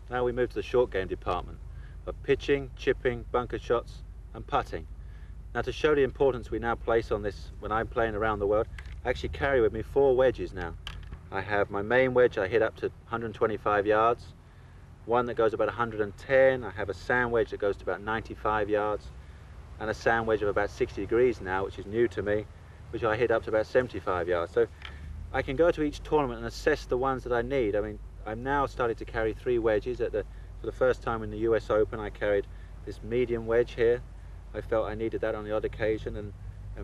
Now we move to the short game department of pitching, chipping, bunker shots and putting. Now to show the importance we now place on this when I'm playing around the world, I actually carry with me 4 wedges now. I have my main wedge I hit up to 125 yards, one that goes about 110, I have a sand wedge that goes to about 95 yards, and a sand wedge of about 60 degrees now, which is new to me, which I hit up to about 75 yards. So I can go to each tournament and assess the ones that I need. I mean, I'm now started to carry 3 wedges. For the first time in the US Open, I carried this medium wedge here. I felt I needed that on the odd occasion, and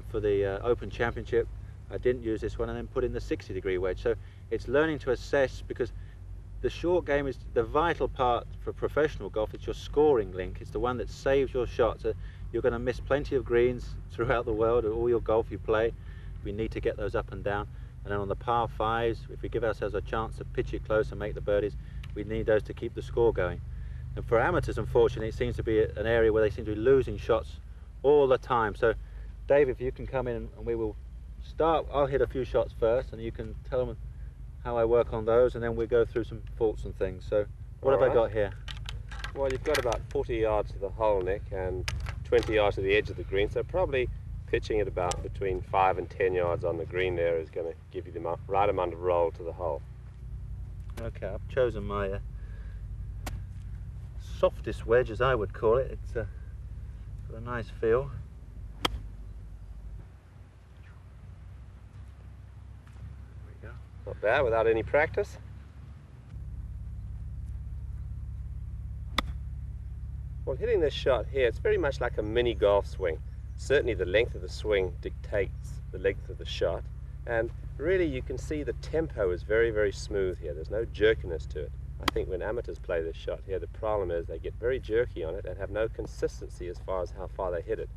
for the Open Championship, I didn't use this one and then put in the 60-degree wedge. So it's learning to assess, because the short game is the vital part for professional golf. It's your scoring link. It's the one that saves your shot. So you're going to miss plenty of greens throughout the world, all your golf you play. We need to get those up and down. And then on the par 5s, if we give ourselves a chance to pitch it close and make the birdies, we need those to keep the score going. And for amateurs, unfortunately, it seems to be an area where they seem to be losing shots all the time. So Dave, if you can come in and we will start, I'll hit a few shots first and you can tell them how I work on those, and then we'll go through some faults and things. So what have I got here? Well, you've got about 40 yards to the hole, Nick, and 20 yards to the edge of the green, so probably pitching at about between 5 and 10 yards on the green there is going to give you the right amount of roll to the hole. Okay, I've chosen my softest wedge, as I would call it. It's got a nice feel. There we go. Not bad without any practice. Well, hitting this shot here, it's very much like a mini golf swing. Certainly the length of the swing dictates the length of the shot, and really you can see the tempo is very, very smooth here. There's no jerkiness to it. I think when amateurs play this shot here, the problem is they get very jerky on it and have no consistency as far as how far they hit it.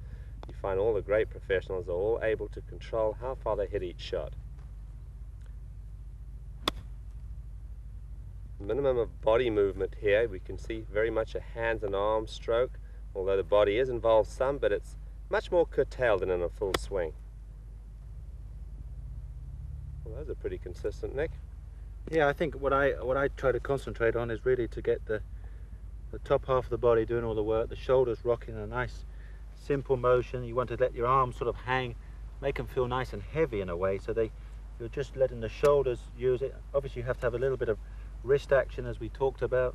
You find all the great professionals are all able to control how far they hit each shot. Minimum of body movement here. We can see very much a hands and arms stroke, although the body is involved some, but it's much more curtailed than in a full swing. Well, those are pretty consistent, Nick. Yeah, I think what I try to concentrate on is really to get the top half of the body doing all the work, the shoulders rocking in a nice simple motion. You want to let your arms sort of hang, make them feel nice and heavy in a way, so you're just letting the shoulders use it. Obviously you have to have a little bit of wrist action, as we talked about.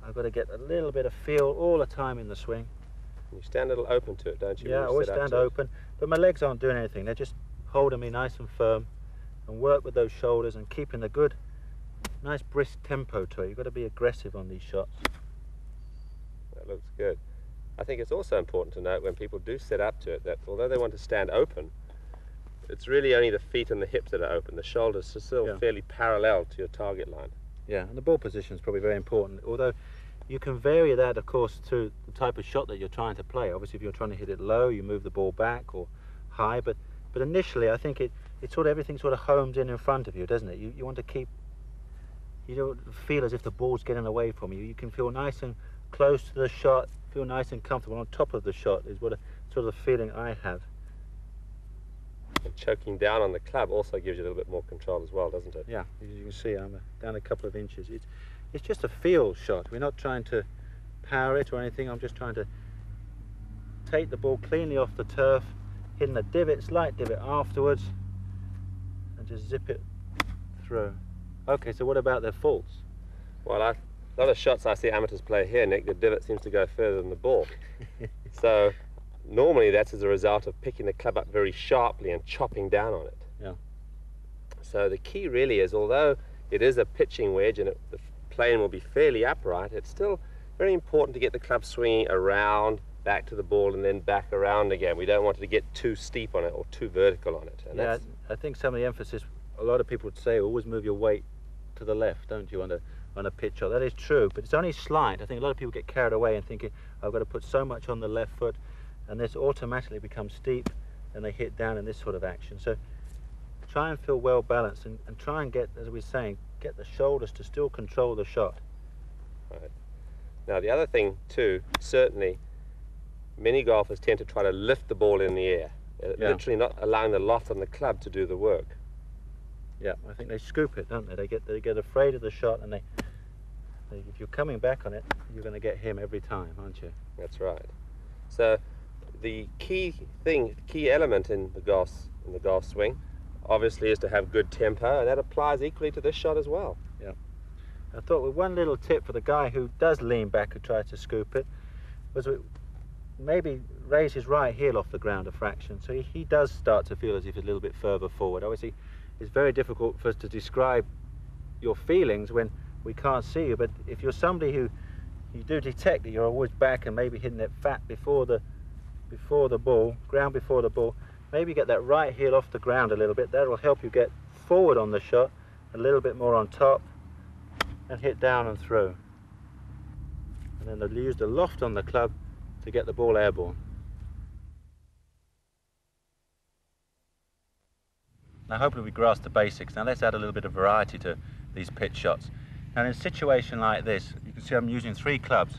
I've got to get a little bit of feel all the time in the swing. You stand a little open to it, don't you? Yeah, I always stand open, but my legs aren't doing anything. They're just holding me nice and firm, and work with those shoulders and keeping a good, nice brisk tempo to it. You've got to be aggressive on these shots. That looks good. I think it's also important to note when people do set up to it that although they want to stand open, it's really only the feet and the hips that are open. The shoulders are still fairly parallel to your target line. Yeah, and the ball position is probably very important, although you can vary that, of course, to the type of shot that you're trying to play. Obviously, if you're trying to hit it low, you move the ball back, or high, but initially I think everything sort of homes in front of you, doesn't it? You want to keep, you don't feel as if the ball's getting away from you. You can feel nice and close to the shot, feel nice and comfortable on top of the shot, is what sort of the feeling I have. And choking down on the club also gives you a little bit more control as well, doesn't it? Yeah, as you can see, I'm down a couple of inches. It's just a feel shot. We're not trying to power it or anything. I'm just trying to take the ball cleanly off the turf, hitting a divot, slight divot afterwards, and just zip it through. Okay, so what about their faults? Well, a lot of shots I see amateurs play here, Nick, the divot seems to go further than the ball. So normally that's as a result of picking the club up very sharply and chopping down on it. Yeah. So the key really is, although it is a pitching wedge and the plane will be fairly upright, it's still very important to get the club swinging around, back to the ball, and then back around again. We don't want it to get too steep on it or too vertical on it. And yeah, I think some of the emphasis, a lot of people would say, always move your weight to the left, don't you, on a pitch shot. That is true, but it's only slight. I think a lot of people get carried away and thinking, I've got to put so much on the left foot, and this automatically becomes steep, and they hit down in this sort of action. So try and feel well balanced, and try and get, as we were saying, get the shoulders to still control the shot. Right. Now the other thing too, certainly many golfers tend to try to lift the ball in the air, literally not allowing the loft on the club to do the work. Yeah, I think they scoop it, don't they? They get afraid of the shot, and they If you're coming back on it, you're going to get him every time, aren't you? That's right. So the key element in the golf swing, obviously, is to have good tempo, and that applies equally to this shot as well. Yeah. I thought with one little tip for the guy who does lean back and try to scoop it, was maybe raise his right heel off the ground a fraction, so he does start to feel as if he's a little bit further forward. Obviously, it's very difficult for us to describe your feelings when we can't see you, but if you're somebody who you do detect that you're always back and maybe hitting it fat before the ball, ground before the ball, maybe get that right heel off the ground a little bit. That'll help you get forward on the shot, a little bit more on top, and hit down and through. And then they'll use the loft on the club to get the ball airborne. Now hopefully we grasped the basics. Now let's add a little bit of variety to these pitch shots. Now in a situation like this, you can see I'm using 3 clubs.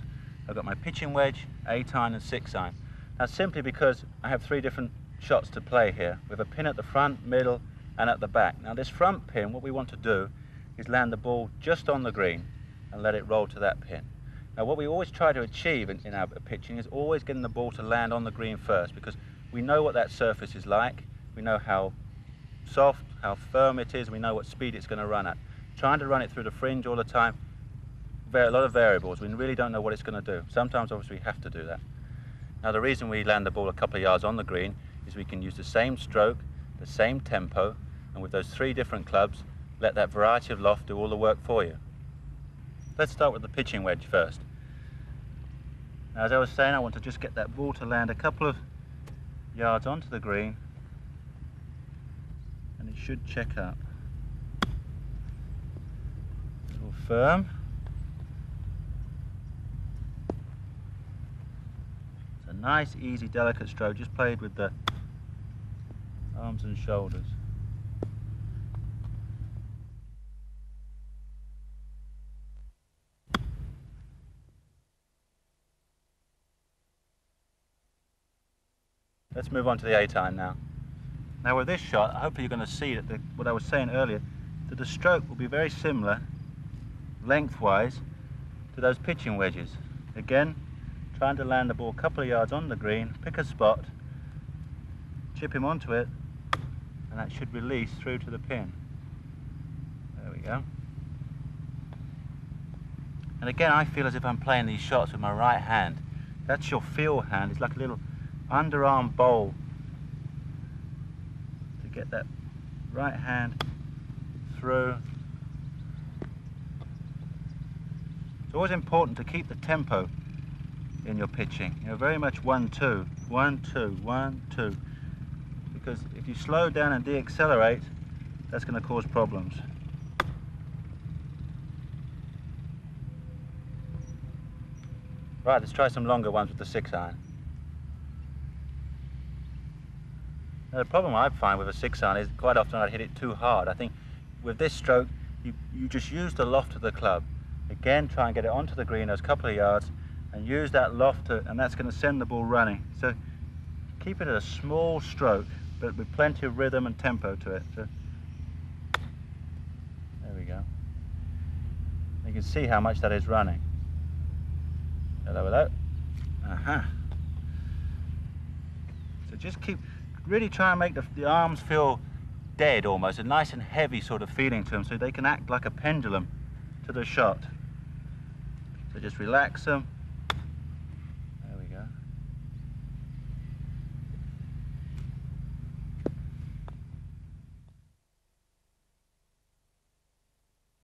I've got my pitching wedge, 8-iron and 6-iron. Now simply because I have 3 different shots to play here, with a pin at the front, middle and at the back. Now this front pin, what we want to do is land the ball just on the green and let it roll to that pin. Now what we always try to achieve in our pitching is always getting the ball to land on the green first, because we know what that surface is like, we know how soft, how firm it is, we know what speed it's going to run at. Trying to run it through the fringe all the time, a lot of variables, we really don't know what it's going to do. Sometimes obviously we have to do that. Now the reason we land the ball a couple of yards on the green is we can use the same stroke, the same tempo, and with those 3 different clubs, let that variety of loft do all the work for you. Let's start with the pitching wedge first. Now, as I was saying, I want to just get that ball to land a couple of yards onto the green, and it should check up. A little firm. It's a nice, easy, delicate stroke, just played with the arms and shoulders. Let's move on to the 8-iron now. Now with this shot, hopefully you're going to see that what I was saying earlier, that the stroke will be very similar, lengthwise, to those pitching wedges. Again, trying to land the ball a couple of yards on the green, pick a spot, chip him onto it, and that should release through to the pin. There we go. And again, I feel as if I'm playing these shots with my right hand. That's your feel hand. It's like a little underarm bowl to get that right hand through. It's always important to keep the tempo in your pitching. You know, very much 1-2, 1-2, 1-2. Because if you slow down and deaccelerate, that's going to cause problems. Right, let's try some longer ones with the 6-iron. Now, the problem I find with a 6-iron is quite often I hit it too hard. I think with this stroke, you just use the loft of the club. Again, try and get it onto the green those couple of yards and use that loft and that's going to send the ball running. So keep it at a small stroke, but with plenty of rhythm and tempo to it. So, there we go. You can see how much that is running. Hello, hello. Aha. So just really try and make the arms feel dead almost, a nice and heavy sort of feeling to them, so they can act like a pendulum to the shot. So just relax them,